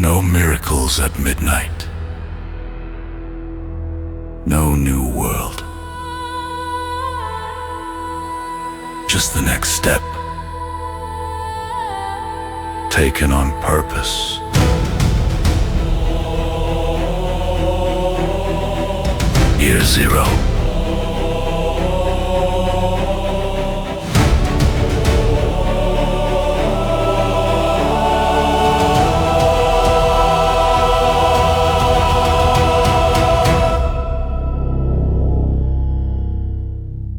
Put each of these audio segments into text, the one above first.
No miracles at midnight. No new world. Just the next step, taken on purpose. Year zero.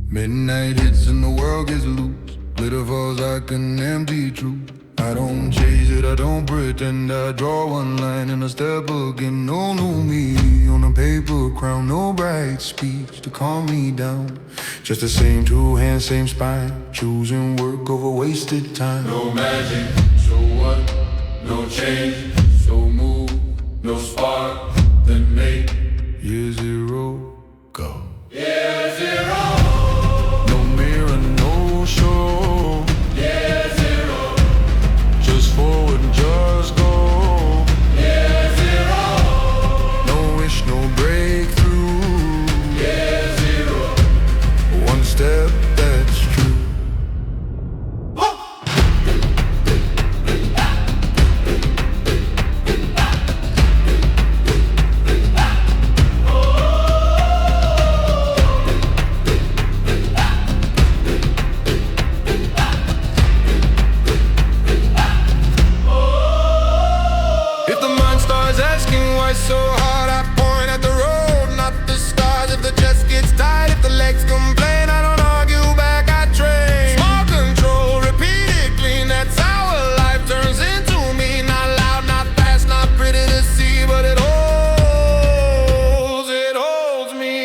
Midnight hits and the world gets loose. Glitter falls like an empty truth. I don't chase it, I don't pretend. I draw one line and I step again. No new me on a paper crown. No bright speech to calm me down. Just the same two hands, same spine. Choosing work over wasted time. No magic, so what? No change, so move. No spark, then make. Year zero, go. Year zero. No mirror, no show. Year zero. Just forward, just go. Year zero. No wish, no breakthrough. Year zero. One step, that's true. If the mind starts asking why so hard, I point at the road, not the stars. If the chest gets tight, if the legs complain, I don't argue back, I train. Small control, repeat it clean. That's how a life turns into me. Not loud, not fast, not pretty to see, but it holds me.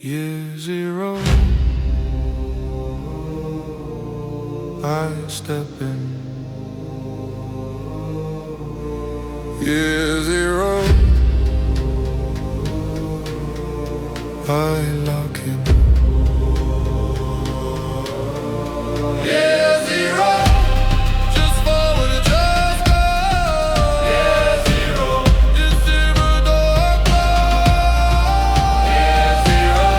Year zero, I step in. Year zero, I lock in. Year zero. Just forward, just go. Year zero. Just see the door close. Year zero.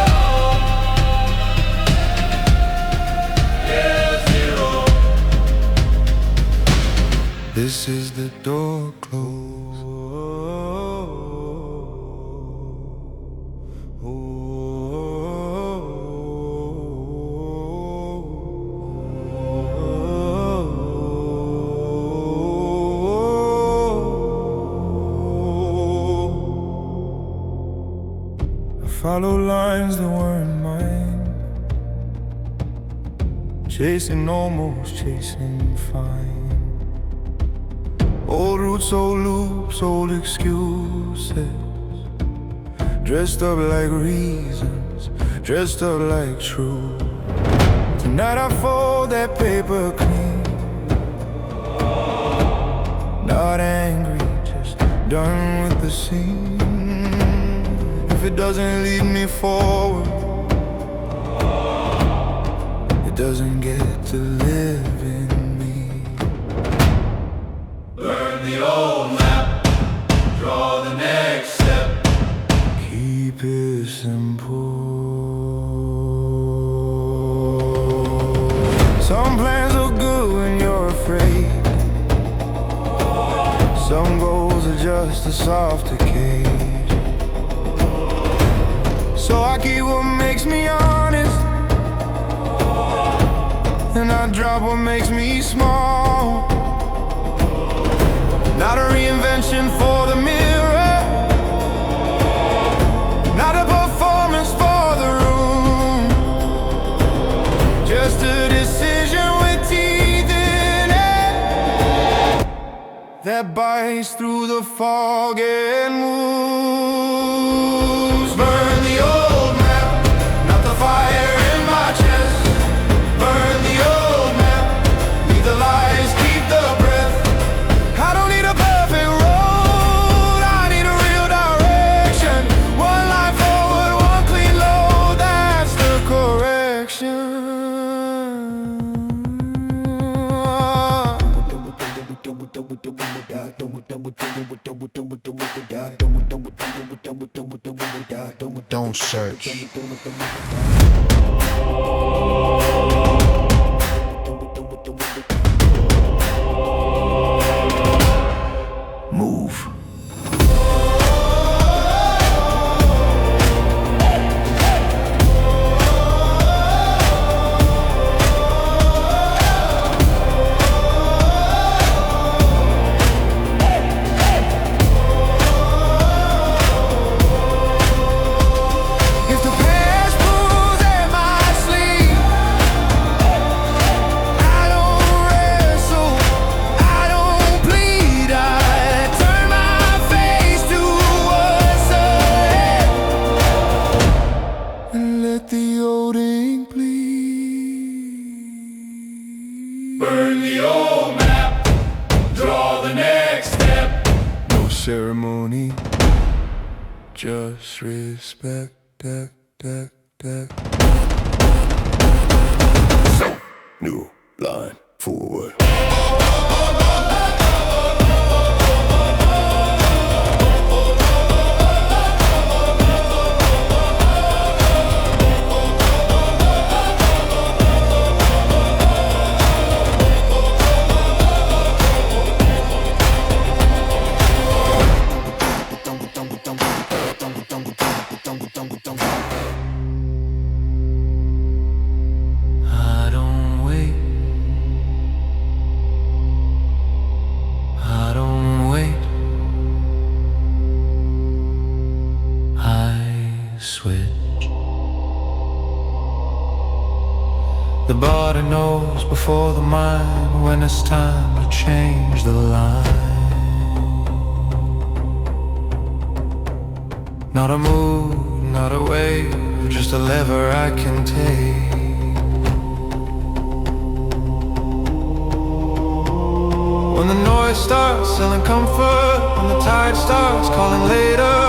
Year zero. This is the door closed. I follow lines that weren't mine, chasing almost, chasing fine. Old roots, old loops, old excuses, dressed up like reasons, dressed up like truth. Tonight I fold that paper clean, not angry, just done with the scene. If it doesn't lead me forward, it doesn't get to live in me. Burn the old map, draw the next step. Keep it simple. Some plans look good when you're afraid. Some goals are just a softer cage. So I keep what makes me honest, and I drop what makes me small. Not a reinvention for the mirror, not a performance for the room, just a decision with teeth in it that bites through the fog and moves. Burn the old map, not the fire in my chest. Burn the old map, leave the lies, keep the breath. I don't need a perfect road, I need a real direction. One life forward, one clean load, that's the correction. Don't search. Move. Burn the old map, draw the next step. No ceremony, just respect. New line forward. The body knows before the mind when it's time to change the line. Not a mood, not a wave, just a lever I can take. When the noise starts selling comfort, when the tide starts calling later,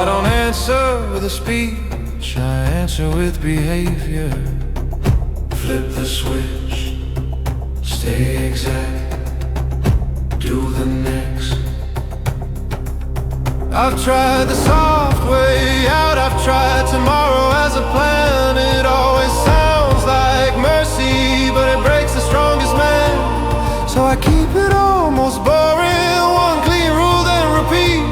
I don't answer with a speech, I answer with behavior. Flip the switch, stay exact, do the next. I've tried the soft way out, I've tried tomorrow as a plan. It always sounds like mercy, but it breaks the strongest man. So I keep it almost boring, one clean rule then repeat.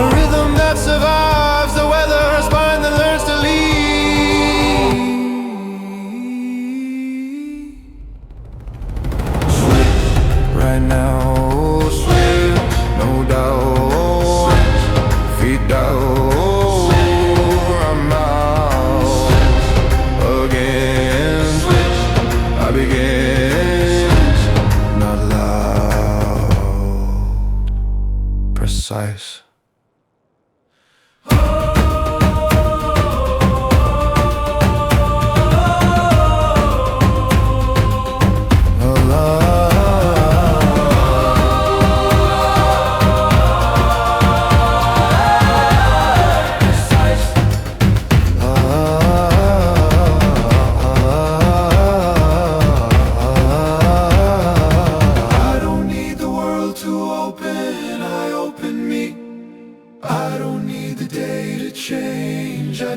A rhythm that survives the weather, a spine that learns to lead. Switch right now, switch, no doubt. Feet down, I'm out again. I begin, not loud, precise.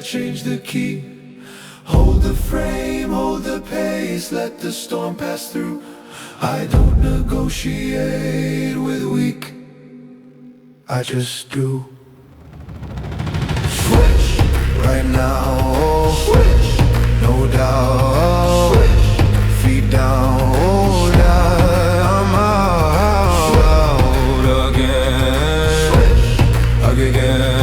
Change the key, hold the frame, hold the pace, let the storm pass through. I don't negotiate with weak, I just do. Switch right now, switch, no doubt. Switch, feet down, I'm out again. Switch again.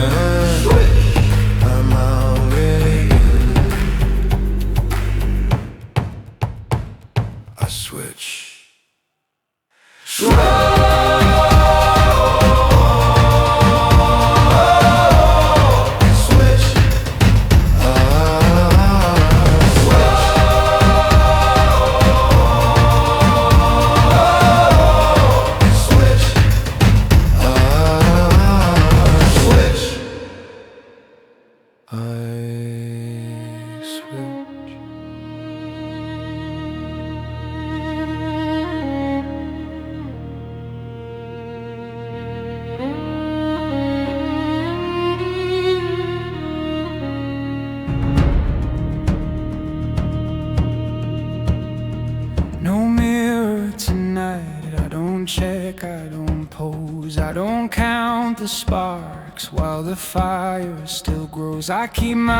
check, I don't pose, I don't count the sparks while the fire still grows. I keep my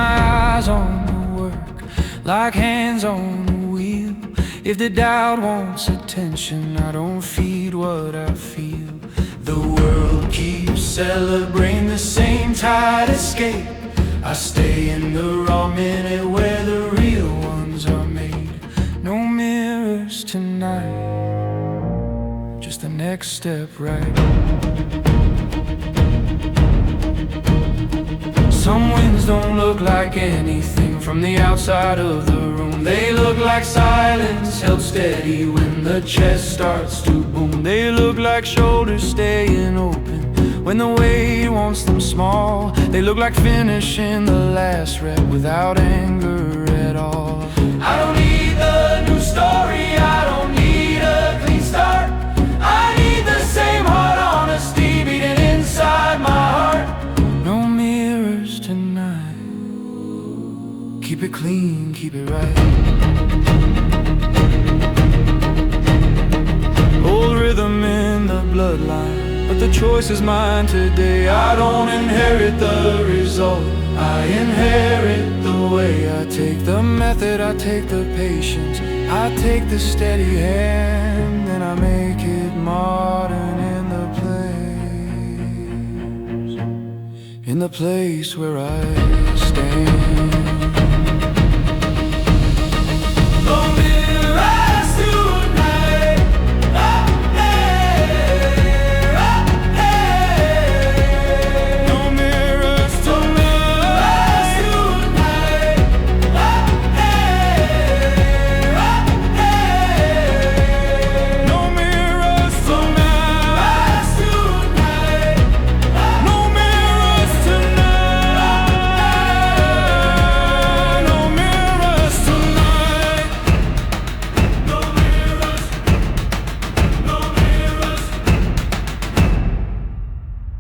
eyes on the work, like hands on the wheel. If the doubt wants attention, I don't feed what I feel. The world keeps celebrating the same tide escape. I stay in the raw minute where the real ones are made. No mirrors tonight, just the next step right. Some winds don't look like anything from the outside of the room. They look like silence held steady when the chest starts to boom. They look like shoulders staying open when the weight wants them small. They look like finishing the last rep without anger at all. I don't need the new story, I don't need a clean start. I need the same hard honesty beating inside my heart. No mirrors tonight, keep it clean, keep it right. Old rhythm in the bloodline, but the choice is mine today. I don't inherit the result, I inherit the way. I take the method, I take the patience, I take the steady hand, and I make it modern in the place where I stand.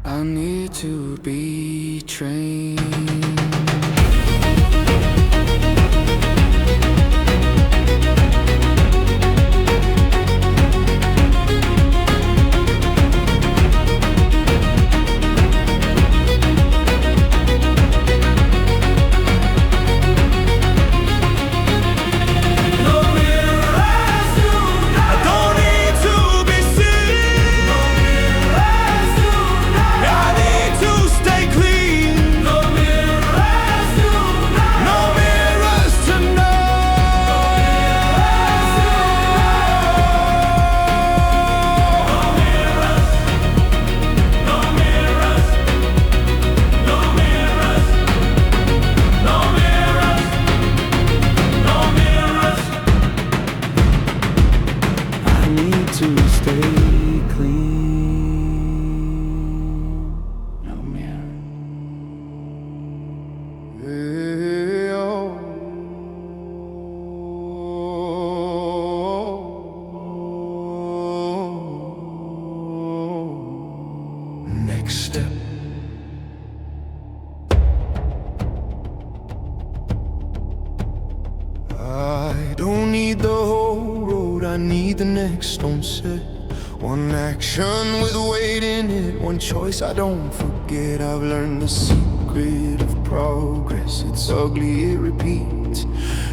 I need to be trained. To stay clean, no mirror. Hey, oh. Next step. I don't need the whole road, I need the next stone set. One action with weight in it, one choice I don't forget. I've learned the secret of progress, it's ugly, it repeats.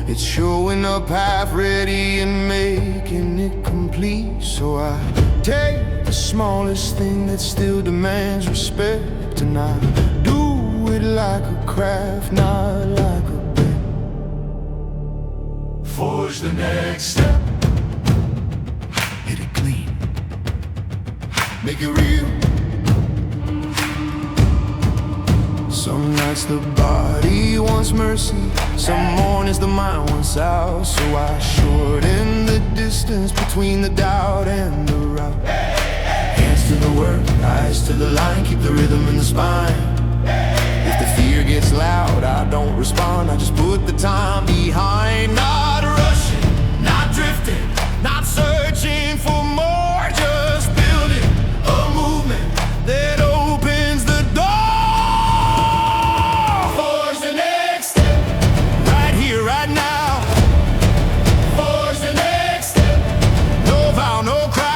It's showing up half ready and making it complete. So I take the smallest thing that still demands respect, and I do it like a craft, not like a bet. Forge the next step, hit it clean, make it real. Some nights the body wants mercy, some mornings the mind wants out. So I shorten the distance between the doubt and the route. Hands to the work, eyes to the line, keep the rhythm in the spine. If the fear gets loud, I don't respond, I just put the time behind. Not rushing, not drifting, not searching for more, just building a movement that opens the door. Forge the next step, right here, right now. Forge the next step, no vow, no crowd.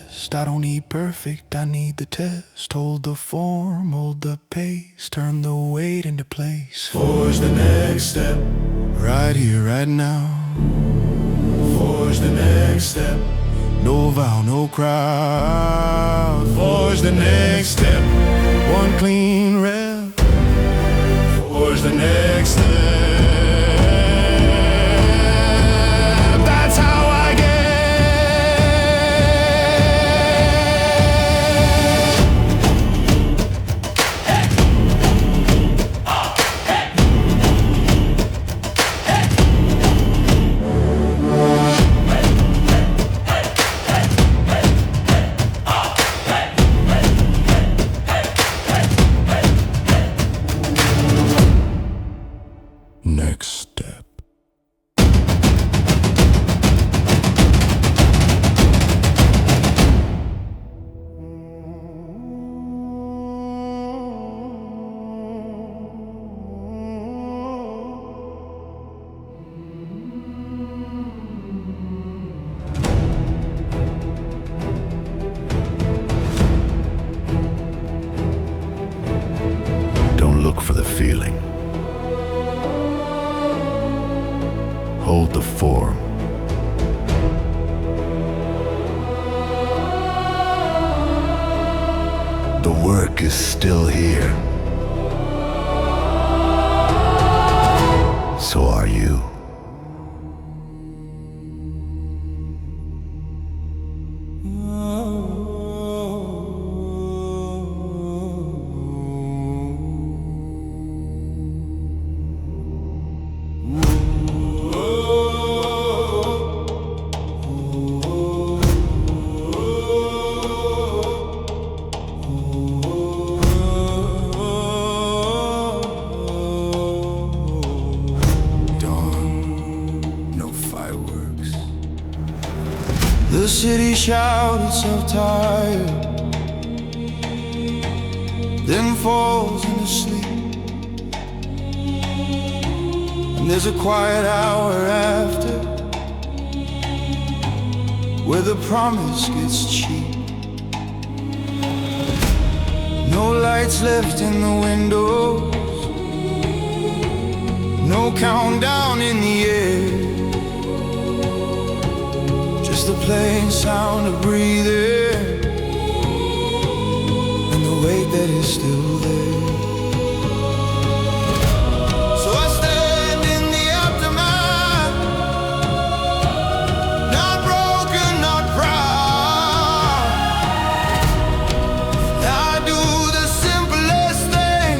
rest. I don't need perfect, I need the test. Hold the form, hold the pace, turn the weight into place. Forge the next step. Right here, right now. Forge the next step. No vow, no crowd. Forge the next step. One clean rep. Forge the next step. That's how I get. Next step. Don't look for the feeling. Hold the form. The work is still here. So are you. The city shouts itself tired, then falls into sleep. And there's a quiet hour after, where the promise gets cheap. No lights left in the windows, no countdown in the air. The plain sound of breathing and the weight that is still there. So I stand in the aftermath, not broken, not proud. I do the simplest thing,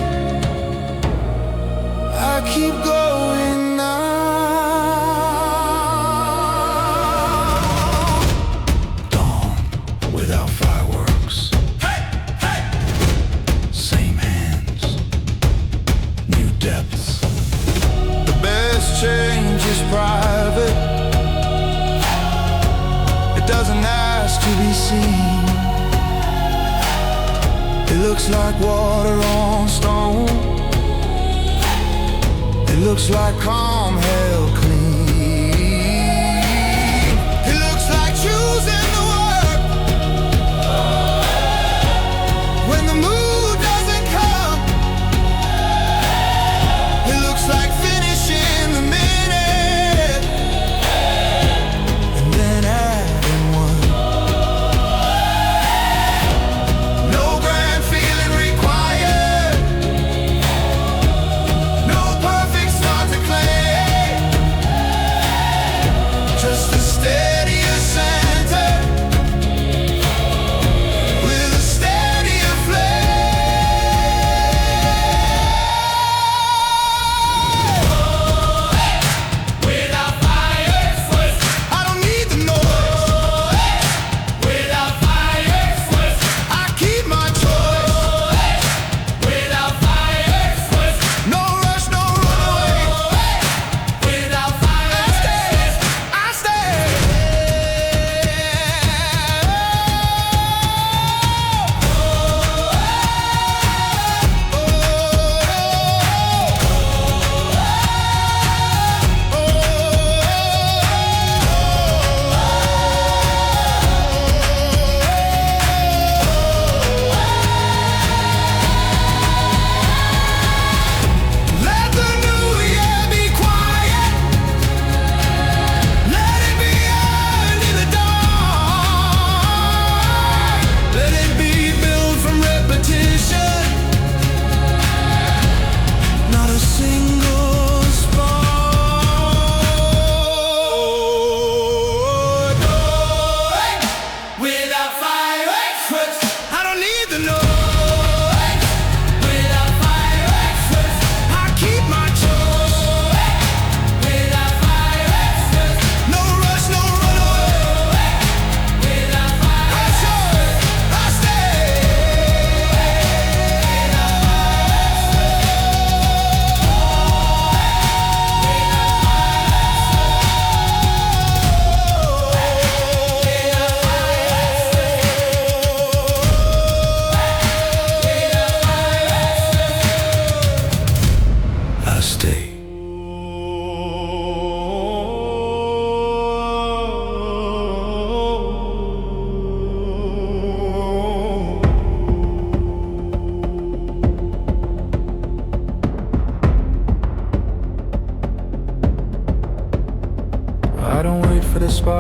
I keep going now. Without fireworks. Hey, hey. Same hands. New depths. The best change is private. It doesn't ask to be seen. It looks like water on stone. It looks like calm held clean. It looks like choosing the work when the mood doesn't come. It looks like finishing the minute and then adding one. No grand feeling required, no perfect start to claim.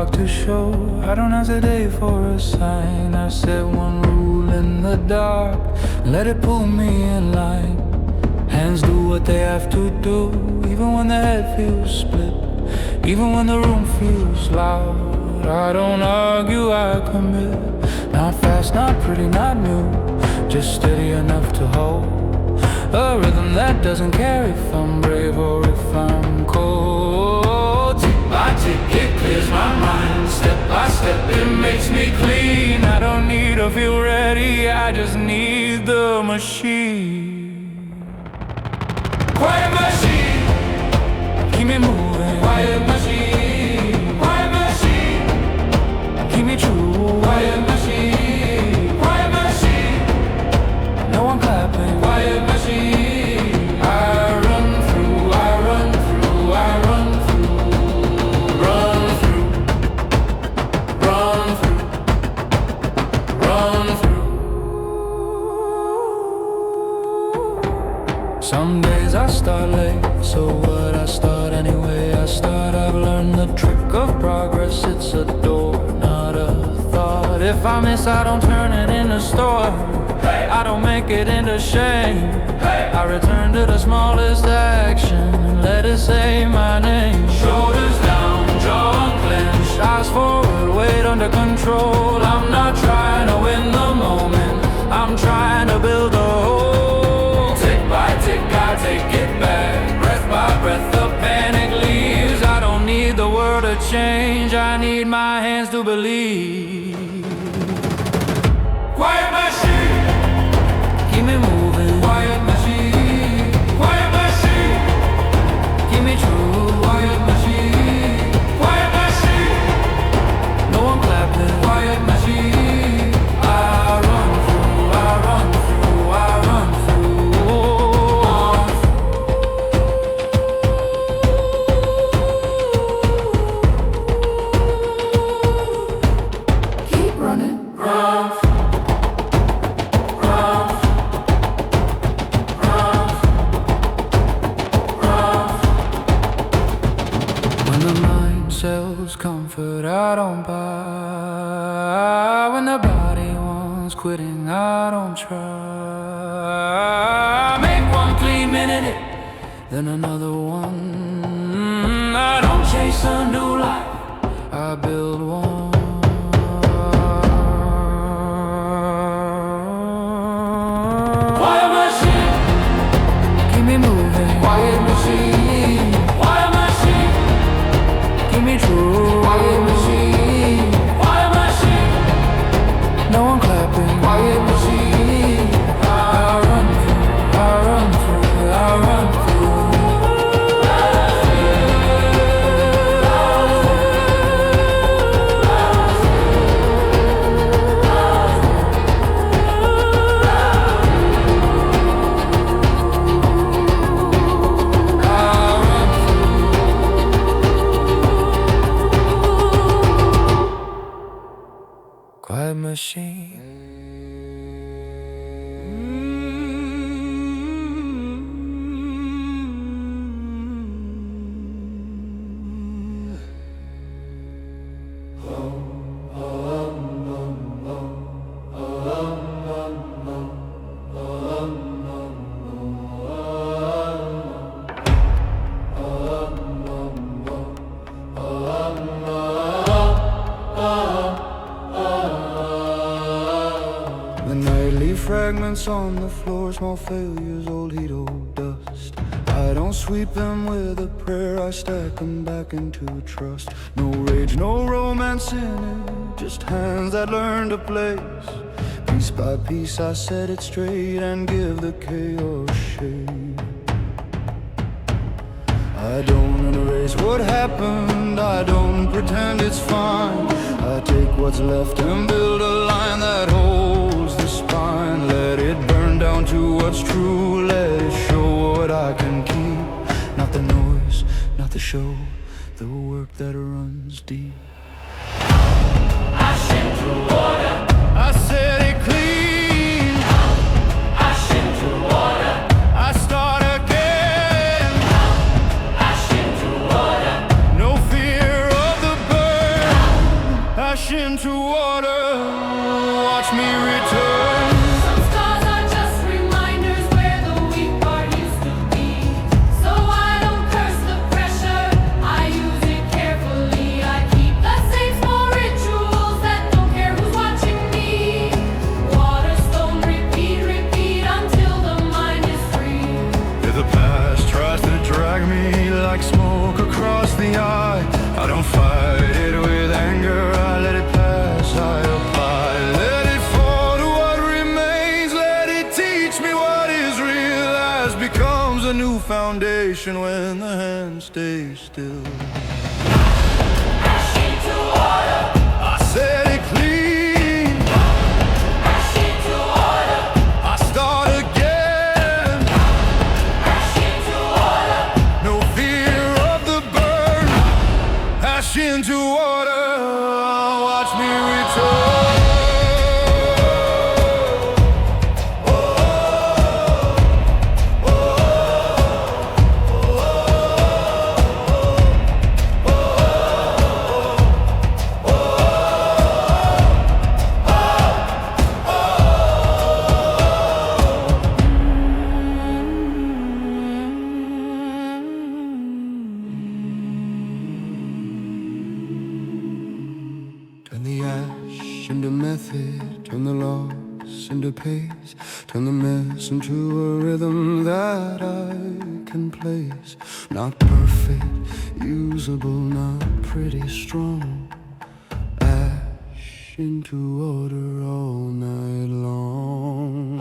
spark to show. I don't hesitate for a sign. I set one rule in the dark, let it pull me in line. Hands do what they have to do, even when the head feels split, even when the room feels loud. I don't argue, I commit. Not fast, not pretty, not new, just steady enough to hold a rhythm that doesn't care if I'm brave or if I'm cold. Tick by tick, it clears my mind. Step by step, it makes me clean. I don't need to feel ready, I just need the machine. Quiet machine, keep me moving. Quiet machine, quiet machine, keep me true. Quiet machine, quiet machine, no one clapping. Quiet machine, I run through, I run through, I run through, run through, run through, run through. Some days I start late, so what? I start anyway. I start, I've learned the trick of progress. It's a door, not a thought. If I miss, I don't turn it into store. I don't make it into shame. I return to the smallest action and let it say my name. Shoulders down, jaw unclenched, eyes forward, weight under control. I'm not trying to win the moment, I'm trying to build a whole. Tick by tick, I take it back. Breath by breath, the panic leaves. I don't need the world to change, I need my hands to believe. Quiet machine, keep me moving. Quiet machine, quiet machine, keep me true. Quiet machine, quiet machine, no one clapping. Quiet machine, I run through, I run through, I run through. Keep running, run. Sells comfort, I don't buy. When the body wants quitting, I don't try. Make one clean minute, then another one. I don't chase a new life, I build one. Quiet machine, keep me moving. Quiet machine, quiet machine, keep me true. Quiet machine, quiet machine, no one clapping. Quiet machine, I run through, I run through, I run through. Quiet machine. Fragments on the floor, small failures, old heat, old dust. I don't sweep them with a prayer, I stack them back into trust. No rage, no romance in it, just hands that learn to place. Piece by piece I set it straight and give the chaos shape. I don't erase what happened, I don't pretend it's fine. I take what's left and build a line that holds the spine. Let it burn down to what's true, let it show what I can keep. Not the noise, not the show, the work that runs deep. Ash into water, I set it clean, ash into water, I start again. ash into water, No fear of the burn, watch me return. Some scars are just reminders where the weak part used to be. So I don't curse the pressure, I use it carefully. I keep the same small rituals that don't care who's watching me. Waterstone, repeat, repeat until the mind is free. If the past tries to drag me like smoke across the eye, I don't fight it with anger, I let it pass, I apply. Let it fall to what remains, let it teach me what is real. As becomes a new foundation when the hand stays still. Ash into water, I set it clean, ash into water, I start again. ash into water. No fear of the burn, ash into water, watch me return. Turn the ash into method, turn the loss into pace, turn the mess into a rhythm that I can place. Not perfect, usable, not pretty strong. Ash into water all night long.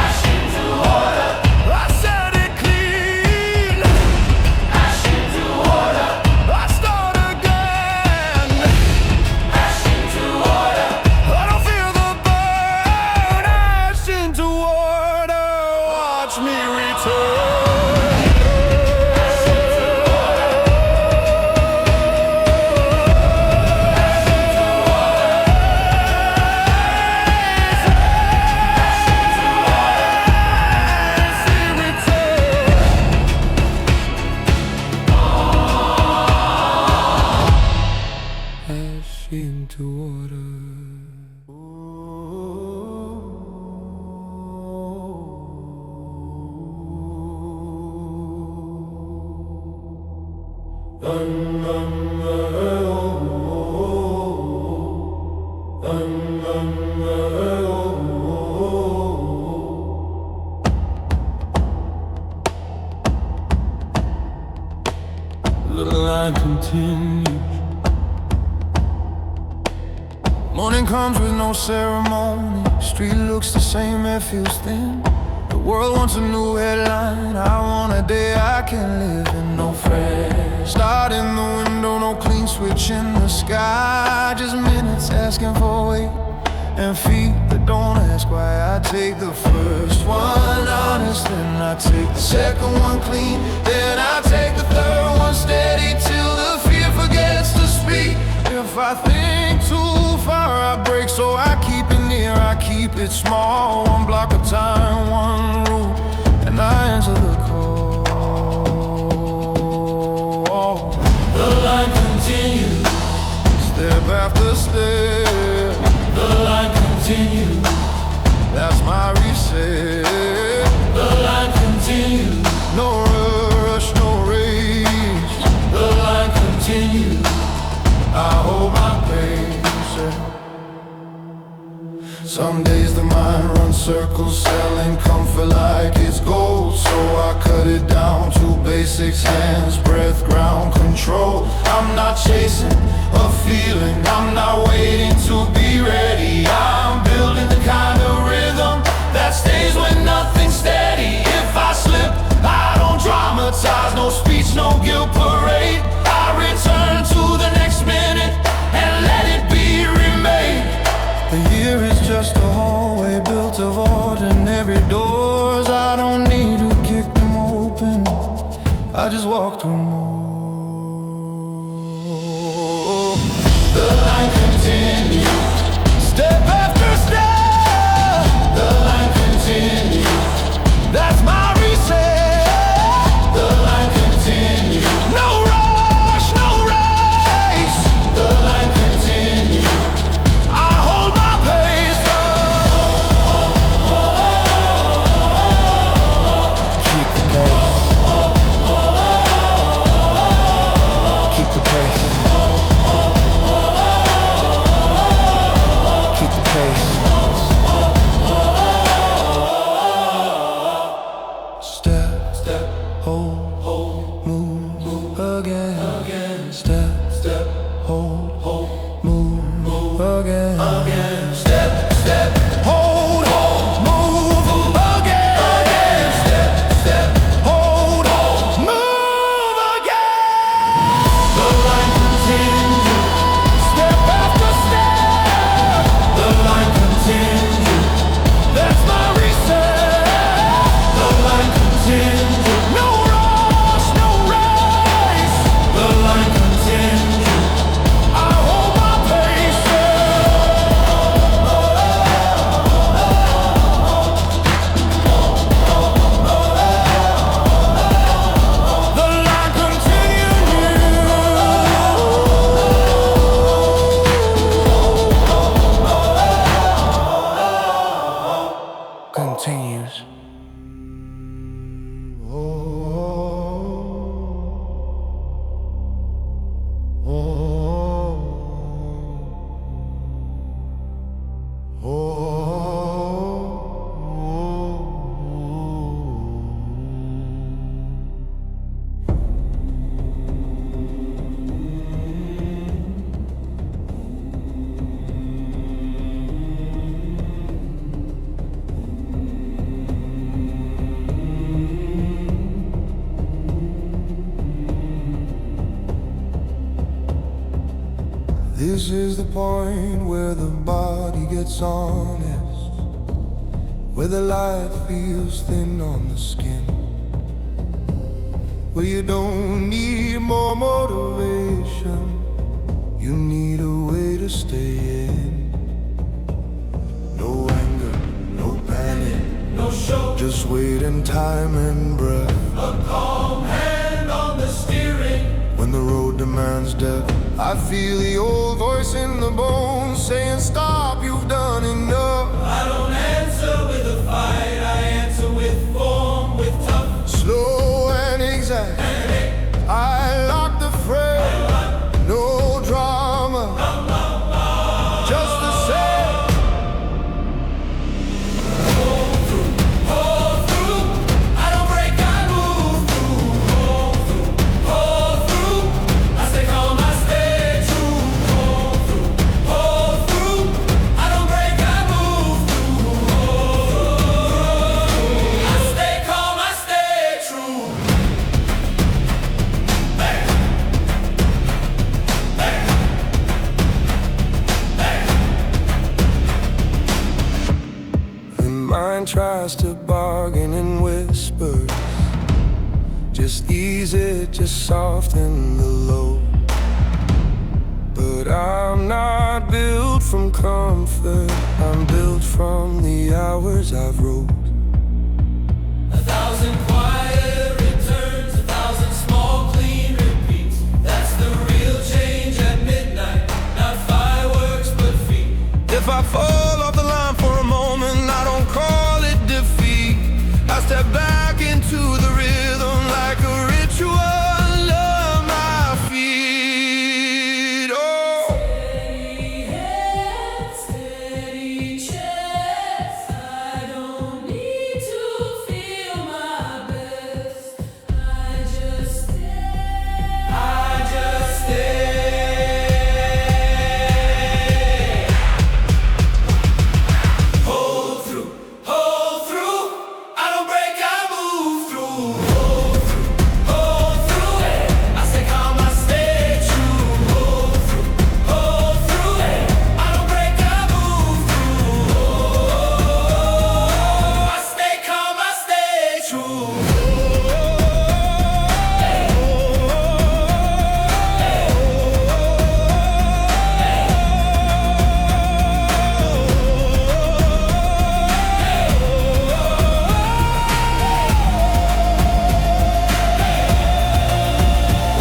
Ash into water, I set it clean, ash into water, I start again. ash into water. I don't feel the burn, ash into water, watch me return. Ash into water. The line continues. Morning comes with no ceremony. Street looks the same, it feels thin. The world wants a new headline. I want a day I can live in. No fresh start in the window, no clean switch in the sky. Just minutes asking for weight and feet that don't ask why. I take the first one honest, then I take the second one clean, then I take the third one steady till the fear forgets to speak. If I think too far, I break, so I keep it near, I keep it small. One block of time, one rule, and I answer the call. The line continues, step after step. The line continues, that's my reset. The line continues, no rush, no race. The line continues, I hold my pace. Some days the mind runs circles, selling comfort like it's gold. So I cut it down to basics, hands, breath, ground control. I'm not chasing a feeling, I'm not waiting to be ready. I'm building the kind of rhythm that stays when nothing's steady. If I slip, I don't dramatize, no speech, no guilt parade. I return to the next minute and let it be remade. The year is just a hallway built of ordinary doors. I don't need to kick them open, I just walk through more. The line continues, step after step. The line continues, that's my reset. The line continues, no rush, no race. The line continues, again. Step, step, hold, move again. Step, step, hold, move again. The line continues, step after step. The line continues, that's my reset. The line continues, no rush, no race. The line continues, I hold my pace. The line continues. This is the point where the body gets honest, where the light feels thin on the skin, where you don't need more motivation, you need a way to stay in. No anger, no panic, no show, just waiting time and breath. A calm hand on the steering when the road demands depth. I feel the old voice in the bones saying stop, you've done enough. I don't answer with a fight, I answer with form, with tough. Slow and exact, I lock the frame. No drama, just the same. Hold through, I don't break, I move through. Hold through, I stay calm, I stay true. Hold through, I don't break, I move through. I stay calm, I stay true. The mind tries to bargain in whispers, just ease it, just soften the low. But I'm not built from comfort, I'm built from the hours I've wrote. 1,000 quiet returns, 1,000 small clean repeats. That's the real change at midnight, not fireworks but feet. If I fall off the line for a moment, I don't call it defeat. I step back into the rhythm like a ritual. Love my feet. Oh, steady head, steady chest. I don't need to feel my best. I just stay. I just stay. Hold through, hold through. I don't break, I move through. Hold through, I stay calm, I stay true. Hold through, I don't break, I move through. I stay calm, I stay true.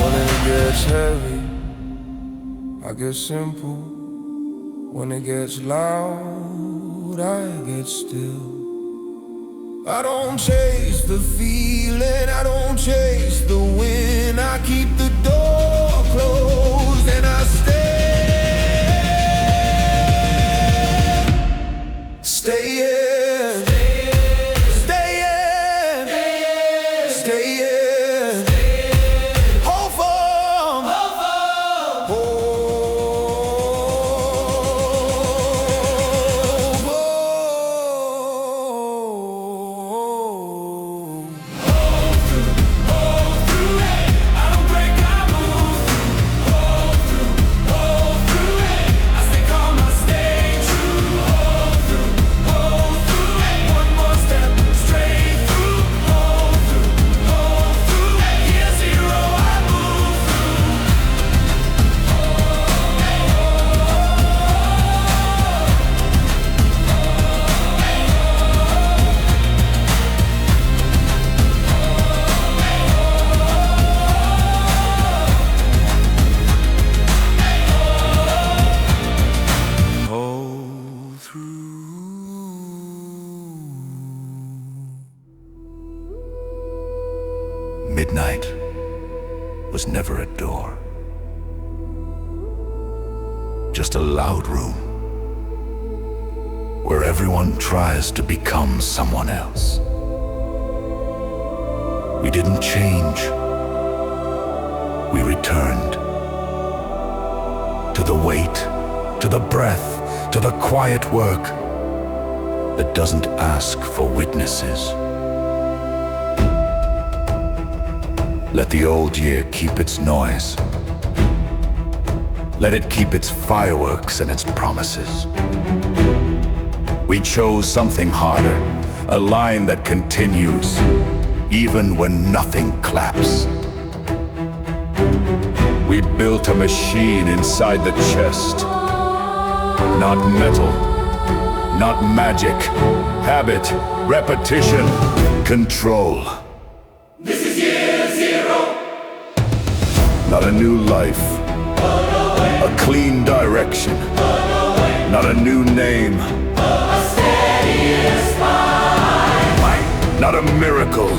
When it gets heavy, I get simple. When it gets loud, I get still. I don't chase the feeling, I don't chase the wind. I keep the door closed and I stay. Stay in. Stay in. Stay in. Hold firm. Hold midnight was never a door, just a loud room where everyone tries to become someone else. We didn't change. We returned to the weight, to the breath, to the quiet work that doesn't ask for witnesses. Let the old year keep its noise. Let it keep its fireworks and its promises. We chose something harder, a line that continues, even when nothing claps. We built a machine inside the chest. Not metal, not magic, habit, repetition, control. This is year zero. Not a new life, a clean direction, not a new name, A steady spine. not a miracle,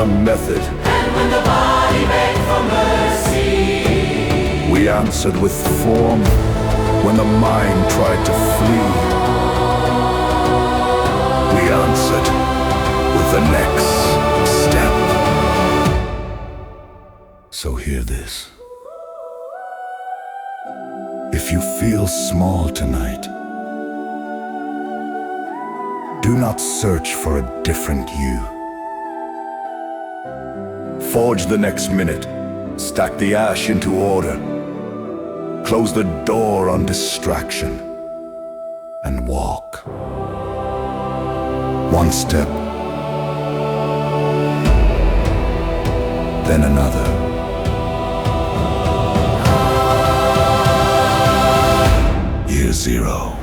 a method. And when the body begged for mercy, We answered with form when the mind tried to flee. We answered with the next step. So hear this. If you feel small tonight, do not search for a different you. Forge the next minute, stack the ash into order, close the door on distraction, and walk. One step, then another. Year zero.